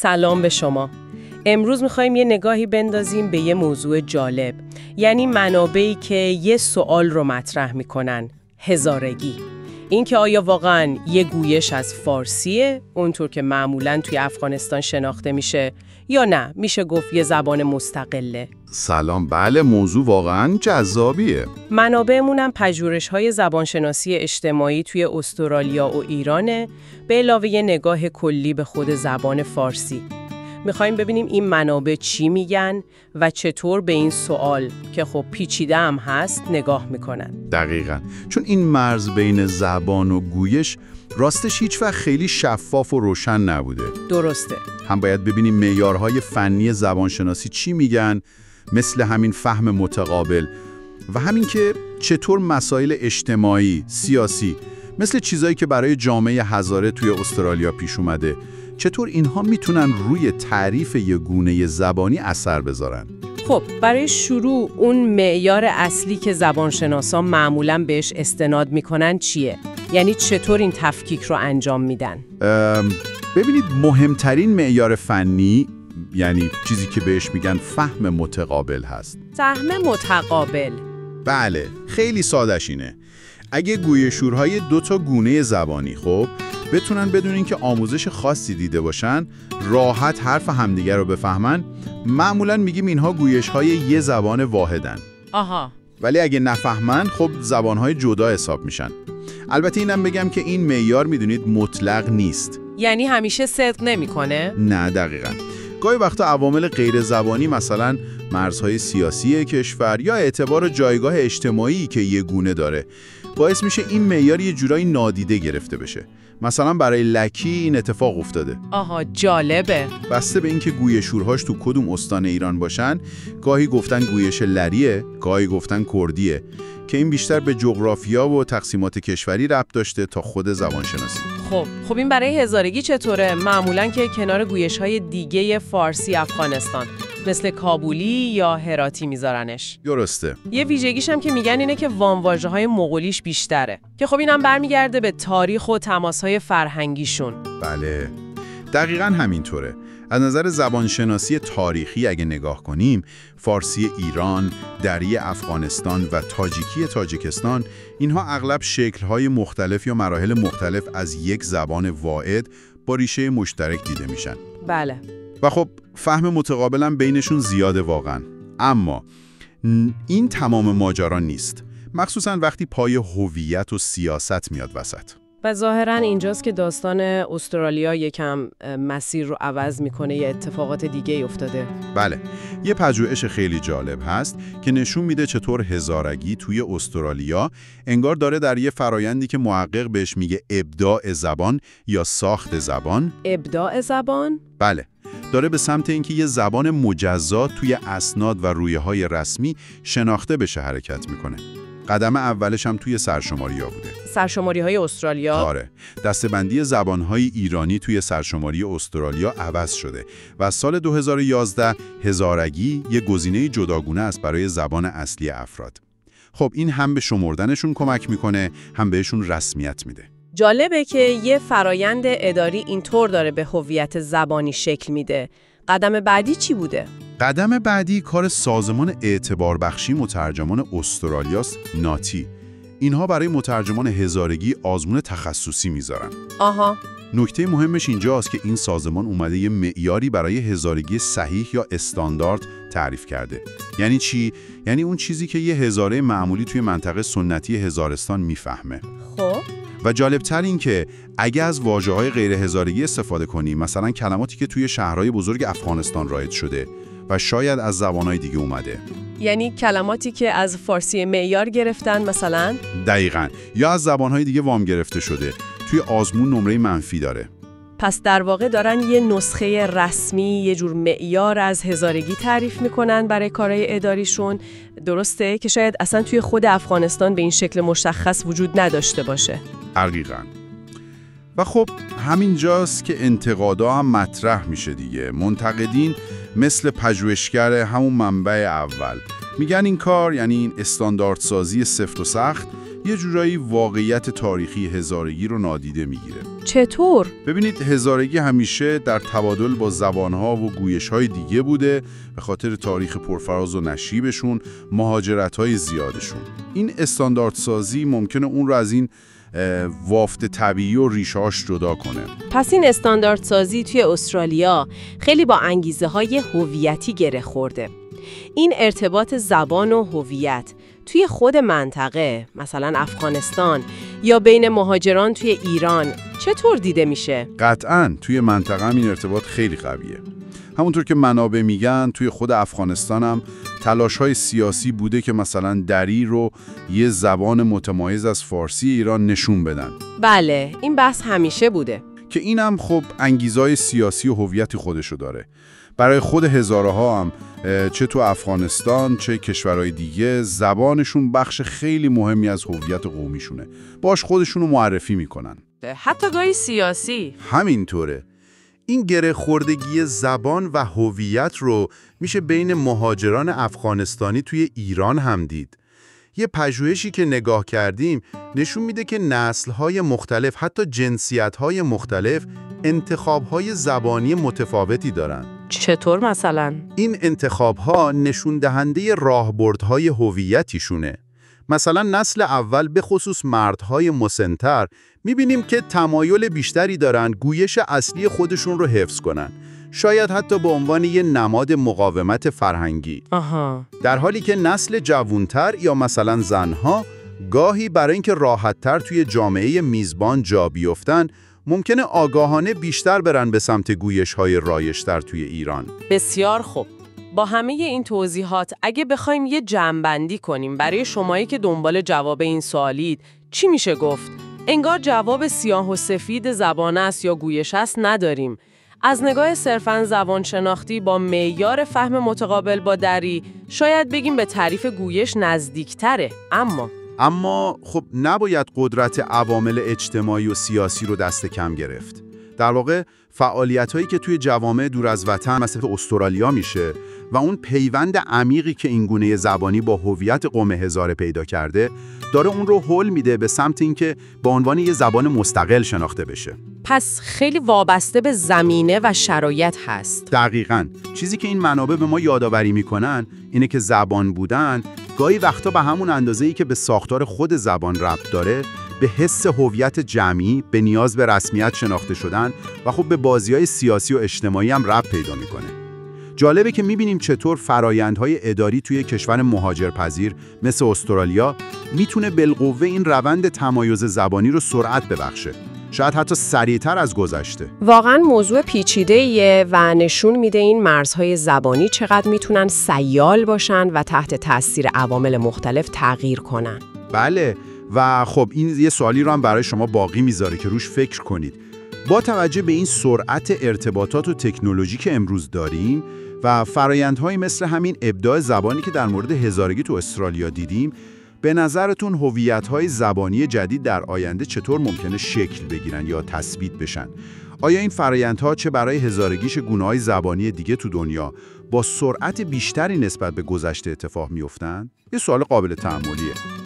سلام به شما. امروز می‌خوایم یه نگاهی بندازیم به یه موضوع جالب، یعنی منابعی که یه سوال رو مطرح می‌کنن، هزارگی. این که آیا واقعاً یه گویش از فارسیه، اونطور که معمولاً توی افغانستان شناخته میشه، یا نه میشه گفت یه زبان مستقله؟ سلام، بله موضوع واقعاً جذابیه. منابعمون هم پژوهش‌های زبانشناسی اجتماعی توی استرالیا و ایرانه، به علاوه یه نگاه کلی به خود زبان فارسی. میخوایم ببینیم این منابع چی میگن و چطور به این سوال که خب پیچیده هم هست نگاه میکنن. دقیقاً، چون این مرز بین زبان و گویش راستش هیچ وقت خیلی شفاف و روشن نبوده. درسته. هم باید ببینیم معیارهای فنی زبانشناسی چی میگن، مثل همین فهم متقابل و همین که چطور مسائل اجتماعی، سیاسی، مثل چیزایی که برای جامعه هزاره توی استرالیا پیش اومده، چطور اینها میتونن روی تعریف یه گونه زبانی اثر بذارن. خب برای شروع اون معیار اصلی که زبانشناسا معمولاً بهش استناد میکنن چیه؟ یعنی چطور این تفکیک رو انجام میدن؟ ببینید، مهمترین معیار فنی، یعنی چیزی که بهش میگن فهم متقابل هست. فهم متقابل؟ بله، خیلی ساده‌ش اینه. اگه گویشورهای دو تا گونه زبانی بتونن بدون اینکه آموزش خاصی دیده باشن، راحت حرف همدیگر رو بفهمن، معمولاً میگیم اینها گویش‌های یه زبان واحدن. آها. ولی اگه نفهمن، زبان‌های جدا حساب میشن. البته اینم بگم که این معیار میدونید مطلق نیست. یعنی همیشه صدق نمی‌کنه؟ نه، دقیقاً. گاهی وقتا عوامل غیر زبانی، مثلا مرزهای سیاسی کشور یا اعتبار جایگاه اجتماعی که یه گونه داره، باعث میشه این معیار یه جورایی نادیده گرفته بشه. مثلا برای لکی این اتفاق افتاده. آها، جالبه. بسته به اینکه گویشورهاش تو کدوم استان ایران باشن، گاهی گفتن گویش لریه، گاهی گفتن کردیه، که این بیشتر به جغرافیا و تقسیمات کشوری ربط داشته تا خود زبانشناسی. خب این برای هزارگی چطوره؟ معمولاً که کنار گویش‌های دیگه فارسی افغانستان، مثل کابولی یا هراتی میذارنش. درسته. یه ویژگیش هم که میگن اینه که وامواژه‌های مغولیش بیشتره، که خب اینم برمیگرده به تاریخ و تماس‌های فرهنگیشون. بله، دقیقاً همینطوره. از نظر زبانشناسی تاریخی اگه نگاه کنیم، فارسی ایران، دری افغانستان و تاجیکی تاجیکستان، اینها اغلب شکل‌های مختلف یا مراحل مختلف از یک زبان واحد با ریشه مشترک دیده میشن. بله. و خب فهم متقابلم بینشون زیاده واقعاً. اما این تمام ماجرا نیست، مخصوصاً وقتی پای هویت و سیاست میاد وسط. و ظاهراً اینجاست که داستان استرالیا یکم مسیر رو عوض میکنه، یه اتفاقات دیگه افتاده. بله، یه پژوهش خیلی جالب هست که نشون میده چطور هزارگی توی استرالیا انگار داره در یه فرایندی که محقق بهش میگه ابداع زبان یا ساخت زبان. ابداع زبان؟ بله، داره به سمت اینکه یه زبان مجزا توی اسناد و رویه‌های رسمی شناخته بشه حرکت میکنه. قدم اولش هم توی سرشماری‌ها بوده. سرشماری‌های استرالیا؟ آره، دسته‌بندی زبان‌های ایرانی توی سرشماری استرالیا عوض شده و از سال 2011 هزارگی یه گزینه جداگونه است برای زبان اصلی افراد. خب این هم به شمردنشون کمک میکنه، هم بهشون رسمیت میده. جالبه که یه فرایند اداری اینطور داره به هویت زبانی شکل میده. قدم بعدی چی بوده؟ قدم بعدی کار سازمان اعتبار بخشی مترجمان استرالیاست، ناتی. اینها برای مترجمان هزارگی آزمون تخصصی میذارن. آها. نکته مهمش اینجاست که این سازمان اومده یه معیاری برای هزارگی صحیح یا استاندارد تعریف کرده. یعنی چی؟ یعنی اون چیزی که یه هزاره معمولی توی منطقه سنتی هزارستان میفهمه. خب و جالبتر این که اگه از واژه‌های غیر هزارگی استفاده کنی، مثلا کلماتی که توی شهرهای بزرگ افغانستان رایج شده و شاید از زبانهای دیگه اومده، یعنی کلماتی که از فارسی معیار گرفتن مثلا؟ دقیقاً، یا از زبانهای دیگه وام گرفته شده، توی آزمون نمره منفی داره. پس در واقع دارن یه نسخه رسمی، یه جور معیار از هزارگی تعریف میکنن برای کارهای اداریشون. درسته که شاید اصلا توی خود افغانستان به این شکل مشخص وجود نداشته باشه. دقیقاً. و خب همین جاست که انتقادا هم مطرح میشه دیگه. منتقدین مثل پژوهشگر همون منبع اول میگن این کار، یعنی این استانداردسازی سفت و سخت، یه جورایی واقعیت تاریخی هزارگی رو نادیده میگیره. چطور؟ ببینید هزارگی همیشه در تبادل با زبانها و گویش‌های دیگه بوده به خاطر تاریخ پرفراز و نشیبشون، مهاجرت‌های زیادشون. این استانداردسازی ممکنه اون رو از این وافت طبیعی و ریشه‌هاش جدا کنه. پس این استانداردسازی توی استرالیا خیلی با انگیزه‌های هویتی گره خورده. این ارتباط زبان و هویت توی خود منطقه، مثلا افغانستان یا بین مهاجران توی ایران چطور دیده میشه؟ قطعاً توی منطقه هم این ارتباط خیلی قویه. همونطور که منابع میگن توی خود افغانستان هم تلاش‌های سیاسی بوده که مثلا دری رو یه زبان متمایز از فارسی ایران نشون بدن. بله، این بحث همیشه بوده. که اینم خب انگیزهای سیاسی و هویتی خودشو داره. برای خود هزارها هم چه تو افغانستان چه کشورهای دیگه زبانشون بخش خیلی مهمی از هویت قومیشونه. باش خودشونو معرفی میکنن. حتی گاهی سیاسی. همینطوره. این گره خوردگی زبان و هویت رو میشه بین مهاجران افغانستانی توی ایران هم دید. یه پژوهشی که نگاه کردیم نشون میده که نسل‌های مختلف، حتی جنسیت‌های مختلف، انتخاب‌های زبانی متفاوتی دارن. چطور مثلا؟ این انتخاب‌ها نشون دهنده راهبردهای هویتیشونه. مثلا نسل اول به خصوص مردهای مسن‌تر میبینیم که تمایل بیشتری دارن گویش اصلی خودشون رو حفظ کنن. شاید حتی به عنوان یه نماد مقاومت فرهنگی. در حالی که نسل جوانتر یا مثلا زنها گاهی برای اینکه راحت‌تر توی جامعه میزبان جا بیفتن ممکنه آگاهانه بیشتر برن به سمت گویش‌های رایج‌تر توی ایران. بسیار خوب. با همه این توضیحات اگه بخوایم یه جمع‌بندی کنیم برای شمایی که دنبال جواب این سوالید، چی میشه گفت؟ انگار جواب سیاه و سفید زبان است یا گویش است نداریم. از نگاه صرفاً زبان شناختی با معیار فهم متقابل با دری شاید بگیم به تعریف گویش نزدیکتره، اما خب نباید قدرت عوامل اجتماعی و سیاسی رو دست کم گرفت. در واقع فعالیت‌هایی که توی جوامع دور از وطن مثل استرالیا میشه و اون پیوند عمیقی که این گونه زبانی با هویت قوم هزاره پیدا کرده داره اون رو هل میده به سمت اینکه به عنوان یه زبان مستقل شناخته بشه. پس خیلی وابسته به زمینه و شرایط هست. دقیقاً. چیزی که این منابع به ما یادآوری میکنن اینه که زبان بودن گاهی وقتا به همون اندازه‌ای که به ساختار خود زبان ربط داره، به حس هویت جمعی، به نیاز به رسمیت شناخته شدن و خب به بازی‌های سیاسی و اجتماعی هم ربط پیدا میکنه. جالبه که میبینیم چطور فرایندهای اداری توی کشور مهاجرپذیر مثل استرالیا میتونه بالقوه این روند تمایز زبانی رو سرعت ببخشه. شاید حتی سریعتر از گذشته. واقعا موضوع پیچیده‌ایه و نشون میده این مرزهای زبانی چقدر میتونن سیال باشن و تحت تاثیر عوامل مختلف تغییر کنن. بله و خب این یه سوالی رو هم برای شما باقی میذاره که روش فکر کنید. با توجه به این سرعت ارتباطات و تکنولوژی که امروز داریم و فرایندهایی مثل همین ابداع زبانی که در مورد هزارگی تو استرالیا دیدیم، به نظرتون هویت‌های زبانی جدید در آینده چطور ممکنه شکل بگیرن یا تثبیت بشن؟ آیا این فرآیندها چه برای هزارگیش گونه‌های زبانی دیگه تو دنیا با سرعت بیشتری نسبت به گذشته اتفاق می‌افتن؟ یه سوال قابل تأملیه.